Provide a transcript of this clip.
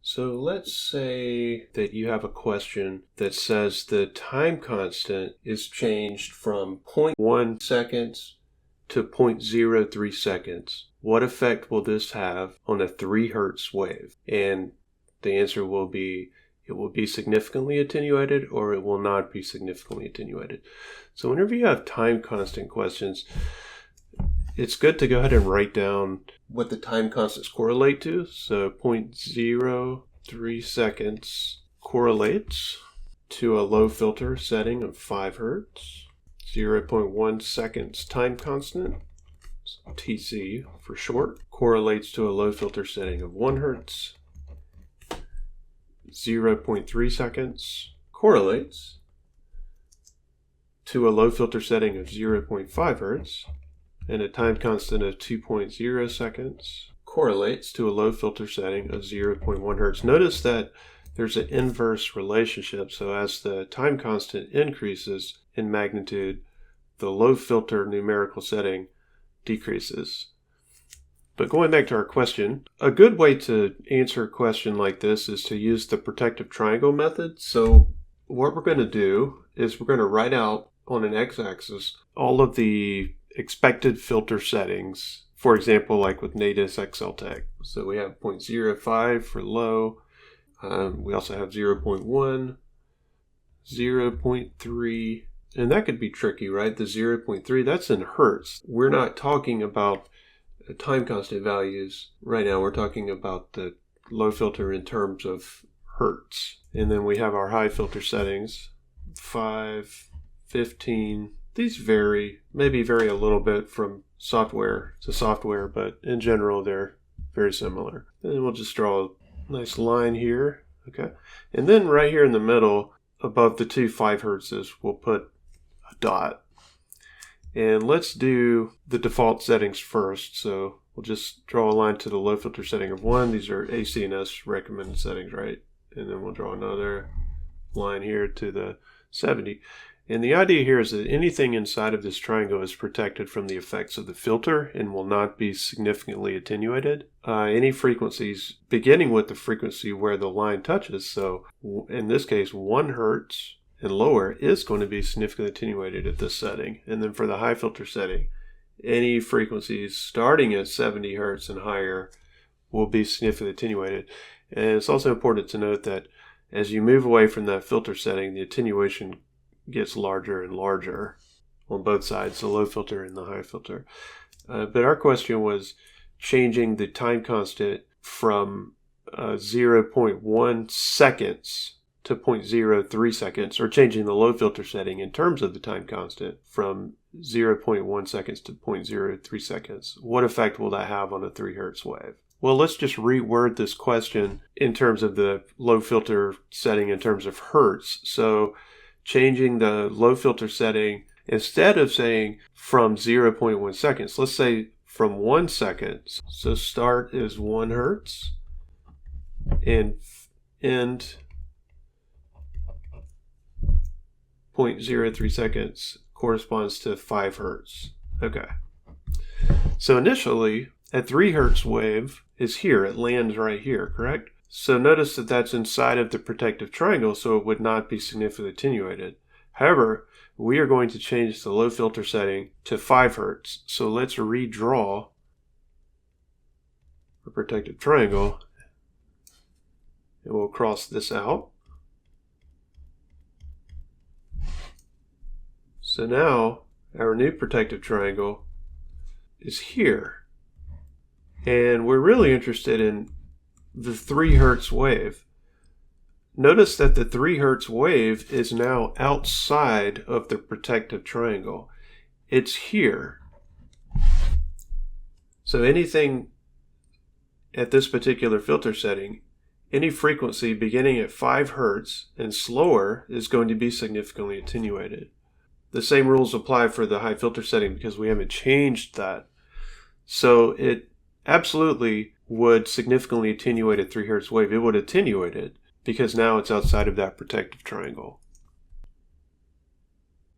So let's say that you have a question that says the time constant is changed from 0.1 seconds to 0.03 seconds. What effect will this have on a 3 hertz wave? And the answer will be, it will be significantly attenuated or it will not be significantly attenuated. So whenever you have time constant questions, it's good to go ahead and write down what the time constants correlate to. So 0.03 seconds correlates to a low filter setting of 5 hertz. 0.1 seconds time constant, so TC for short, correlates to a low filter setting of 1 hertz. 0.3 seconds correlates to a low filter setting of 0.5 hertz. And a time constant of 2.0 seconds correlates to a low filter setting of 0.1 hertz. Notice that there's an inverse relationship. So as the time constant increases in magnitude, the low filter numerical setting decreases. But going back to our question, a good way to answer a question like this is to use the protective triangle method. So what we're going to do is we're going to write out on an x-axis all of the expected filter settings, for example, like with Natus XLTech. So we have 0.05 for low. We also have 0.1, 0.3, and that could be tricky, right? The 0.3, that's in hertz. We're not talking about time constant values right now. We're talking about the low filter in terms of hertz. And then we have our high filter settings, 5, 15. These maybe vary a little bit from software to software, but in general, they're very similar. And then we'll just draw a nice line here, okay? And then right here in the middle, above the 2 5 hertzes, we'll put a dot. And let's do the default settings first. So we'll just draw a line to the low filter setting of 1. These are AC&S recommended settings, right? And then we'll draw another line here to the 70. And the idea here is that anything inside of this triangle is protected from the effects of the filter and will not be significantly attenuated. Any frequencies beginning with the frequency where the line touches, so in this case 1 hertz and lower, is going to be significantly attenuated at this setting. And then for the high filter setting, any frequencies starting at 70 hertz and higher will be significantly attenuated. And it's also important to note that as you move away from that filter setting, the attenuation gets larger and larger on both sides, the low filter and the high filter. But our question was changing the time constant from 0.1 seconds to 0.03 seconds, or changing the low filter setting in terms of the time constant from 0.1 seconds to 0.03 seconds. What effect will that have on a 3 hertz wave? Well, let's just reword this question in terms of the low filter setting in terms of hertz. So changing the low filter setting, instead of saying from 0.1 seconds, let's say from 1 second. So start is 1 hertz and end 0.03 seconds corresponds to 5 hertz. Okay. So initially, a 3 hertz wave is here. It lands right here, correct? So notice that that's inside of the protective triangle, so it would not be significantly attenuated. However, we are going to change the low filter setting to 5 hertz. So let's redraw a protective triangle, and we'll cross this out. So now our new protective triangle is here. And we're really interested in the 3 hertz wave. Notice that the 3 hertz wave is now outside of the protective triangle. It's here. So anything at this particular filter setting, any frequency beginning at 5 hertz and slower is going to be significantly attenuated. The same rules apply for the high filter setting because we haven't changed that. So it absolutely would significantly attenuate a 3 hertz wave. It would attenuate it because now it's outside of that protective triangle.